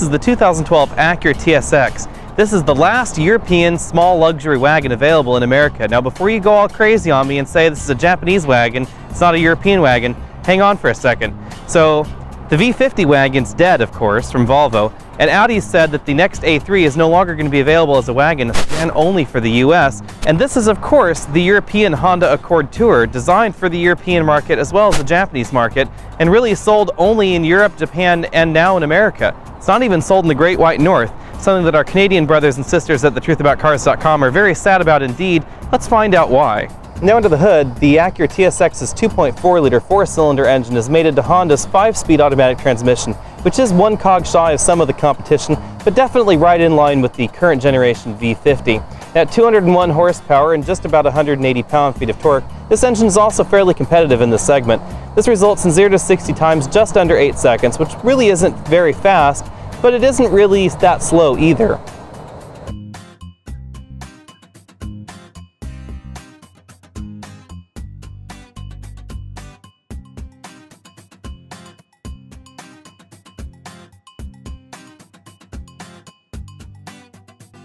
This is the 2012 Acura TSX. This is the last European small luxury wagon available in America. Now before you go all crazy on me and say this is a Japanese wagon, it's not a European wagon, hang on for a second. So the V50 wagon's dead, of course, from Volvo, and Audi said that the next A3 is no longer going to be available as a wagon and only for the US. And this is, of course, the European Honda Accord Tour, designed for the European market as well as the Japanese market, and really sold only in Europe, Japan, and now in America. It's not even sold in the Great White North, something that our Canadian brothers and sisters at thetruthaboutcars.com are very sad about indeed. Let's find out why. Now under the hood, the Acura TSX's 2.4-liter four-cylinder engine is mated to Honda's 5-speed automatic transmission, which is one cog shy of some of the competition, but definitely right in line with the current generation V50. At 201 horsepower and just about 180 pound-feet of torque, this engine is also fairly competitive in this segment. This results in 0 to 60 times just under 8 seconds, which really isn't very fast, but it isn't really that slow either.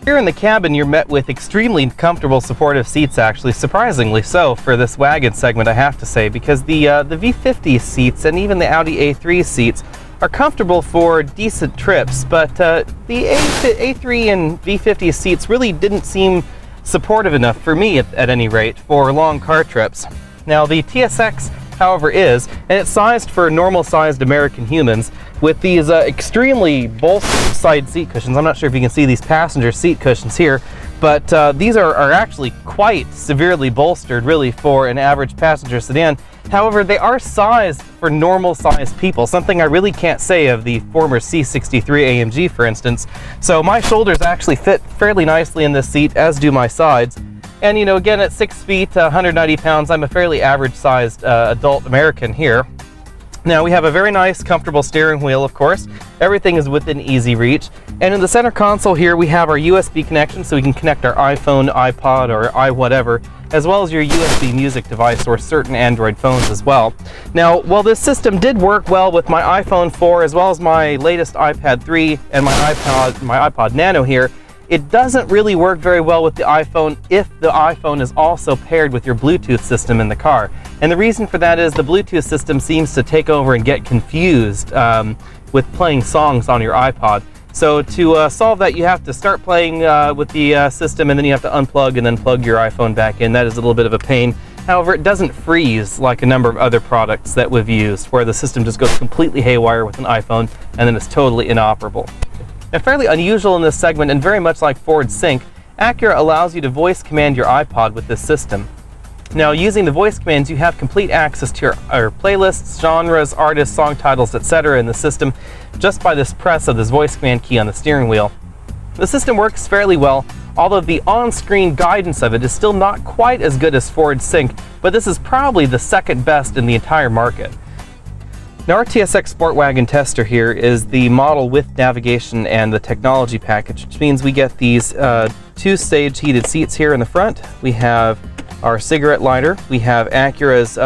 Here in the cabin, you're met with extremely comfortable supportive seats, actually, surprisingly so for this wagon segment, I have to say, because the V50 seats and even the Audi A3 seats are comfortable for decent trips, but the A3 and V50 seats really didn't seem supportive enough for me, at any rate, for long car trips. Now the TSX, however, is, and it's sized for normal-sized American humans, with these extremely bolstered side seat cushions. I'm not sure if you can see these passenger seat cushions here, but these are actually quite severely bolstered, really, for an average passenger sedan. However, they are sized for normal-sized people, something I really can't say of the former C63 AMG, for instance. So my shoulders actually fit fairly nicely in this seat, as do my sides. And, you know, again, at 6 feet, 190 pounds, I'm a fairly average-sized adult American here. Now, we have a very nice, comfortable steering wheel, of course. Everything is within easy reach. And in the center console here, we have our USB connection, so we can connect our iPhone, iPod, or iWhatever, as well as your USB music device or certain Android phones as well. Now, while this system did work well with my iPhone 4, as well as my latest iPad 3 and my iPod Nano here, it doesn't really work very well with the iPhone if the iPhone is also paired with your Bluetooth system in the car. And the reason for that is the Bluetooth system seems to take over and get confused with playing songs on your iPod. So to solve that, you have to start playing with the system, and then you have to unplug and then plug your iPhone back in. That is a little bit of a pain. However, it doesn't freeze like a number of other products that we've used, where the system just goes completely haywire with an iPhone and then it's totally inoperable. Now, fairly unusual in this segment, and very much like Ford Sync, Acura allows you to voice command your iPod with this system. Now, using the voice commands, you have complete access to your playlists, genres, artists, song titles, etc. in the system just by this press of this voice command key on the steering wheel. The system works fairly well, although the on-screen guidance of it is still not quite as good as Ford Sync, but this is probably the second best in the entire market. Now, our TSX Sport Wagon Tester here is the model with navigation and the technology package, which means we get these two-stage heated seats here in the front. We have our cigarette lighter. We have Acura's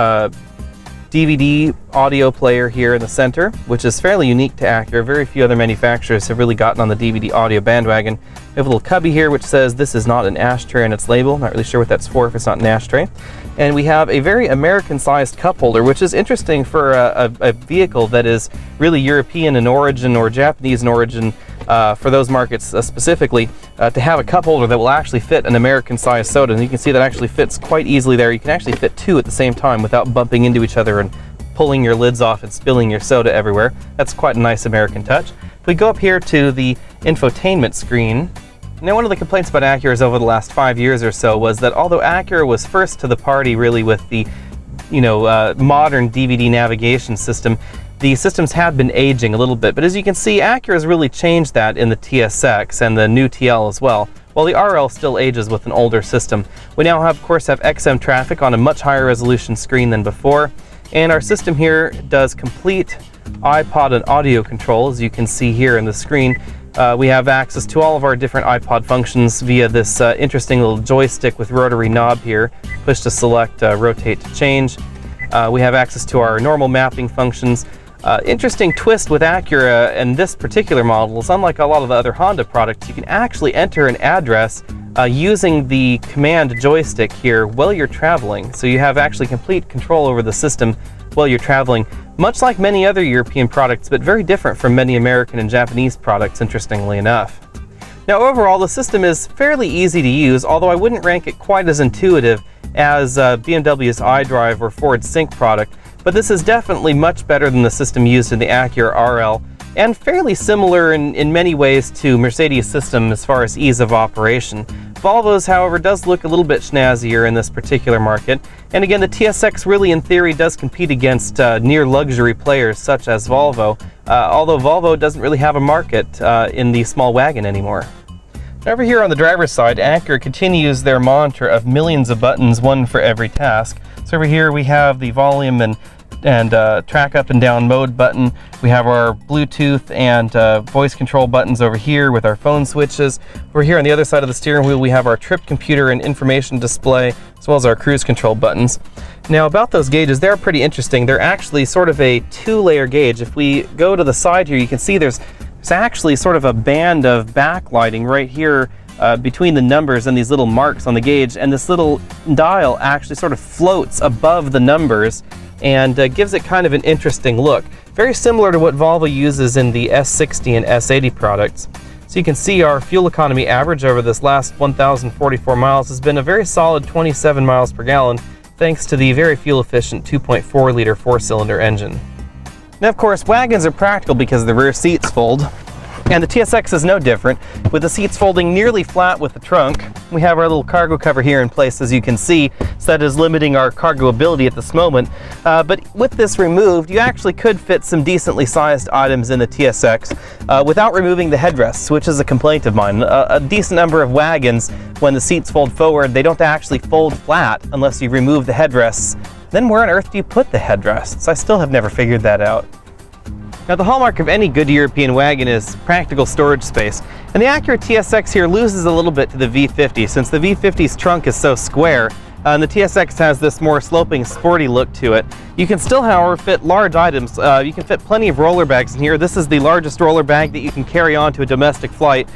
DVD audio player here in the center, which is fairly unique to Acura. Very few other manufacturers have really gotten on the DVD audio bandwagon. We have a little cubby here which says this is not an ashtray on its label. Not really sure what that's for if it's not an ashtray. And we have a very American-sized cup holder, which is interesting for a vehicle that is really European in origin or Japanese in origin, for those markets specifically, to have a cup holder that will actually fit an American-sized soda. And you can see that actually fits quite easily there. You can actually fit two at the same time without bumping into each other and pulling your lids off and spilling your soda everywhere. That's quite a nice American touch. If we go up here to the infotainment screen, now one of the complaints about Acura's over the last 5 years or so was that although Acura was first to the party really with the modern DVD navigation system, the systems have been aging a little bit. But as you can see, Acura has really changed that in the TSX and the new TL as well, while the RL still ages with an older system. We now of course have XM traffic on a much higher resolution screen than before, and our system here does complete iPod and audio control, as you can see here in the screen. We have access to all of our different iPod functions via this interesting little joystick with rotary knob here. Push to select, rotate to change. We have access to our normal mapping functions. Interesting twist with Acura and this particular model is, unlike a lot of the other Honda products, you can actually enter an address using the command joystick here while you're traveling. So you have actually complete control over the system while you're traveling, much like many other European products, but very different from many American and Japanese products, interestingly enough. Now overall, the system is fairly easy to use, although I wouldn't rank it quite as intuitive as BMW's iDrive or Ford's Sync product, but this is definitely much better than the system used in the Acura RL, and fairly similar in many ways to Mercedes' system as far as ease of operation. Volvo's, however, does look a little bit snazzier in this particular market, and again, the TSX really in theory does compete against near luxury players such as Volvo, although Volvo doesn't really have a market in the small wagon anymore. Over here on the driver's side, Acura continues their mantra of millions of buttons, one for every task. So over here we have the volume and track up and down mode button. We have our Bluetooth and voice control buttons over here with our phone switches. Over here on the other side of the steering wheel we have our trip computer and information display, as well as our cruise control buttons. Now about those gauges, they're pretty interesting. They're actually sort of a two-layer gauge. If we go to the side here, you can see there's actually sort of a band of backlighting right here between the numbers and these little marks on the gauge, and this little dial actually sort of floats above the numbers and gives it kind of an interesting look. Very similar to what Volvo uses in the S60 and S80 products. So you can see our fuel economy average over this last 1,044 miles has been a very solid 27 miles per gallon, thanks to the very fuel efficient 2.4 liter 4-cylinder engine. Now of course, wagons are practical because the rear seats fold, and the TSX is no different, with the seats folding nearly flat with the trunk. We have our little cargo cover here in place, as you can see, so that is limiting our cargo ability at this moment. But with this removed, you actually could fit some decently sized items in the TSX without removing the headrests, which is a complaint of mine. A decent number of wagons, when the seats fold forward, they don't actually fold flat unless you remove the headrests. Then where on earth do you put the headrests? I still have never figured that out. Now the hallmark of any good European wagon is practical storage space, and the Acura TSX here loses a little bit to the V50 since the V50's trunk is so square, and the TSX has this more sloping, sporty look to it. You can still, however, fit large items. You can fit plenty of roller bags in here. This is the largest roller bag that you can carry on to a domestic flight.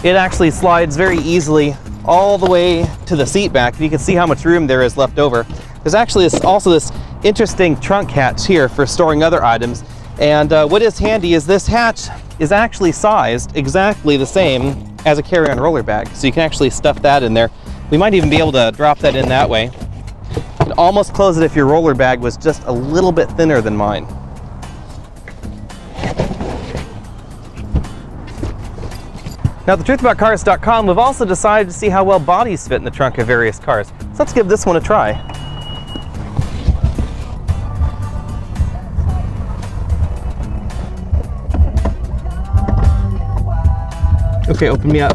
It actually slides very easily all the way to the seat back, and you can see how much room there is left over. There's actually also this interesting trunk hatch here for storing other items. And what is handy is this hatch is actually sized exactly the same as a carry-on roller bag, so you can actually stuff that in there. We might even be able to drop that in that way. You can almost close it if your roller bag was just a little bit thinner than mine. Now at thetruthaboutcars.com, we've also decided to see how well bodies fit in the trunk of various cars. So let's give this one a try. Okay, open me up.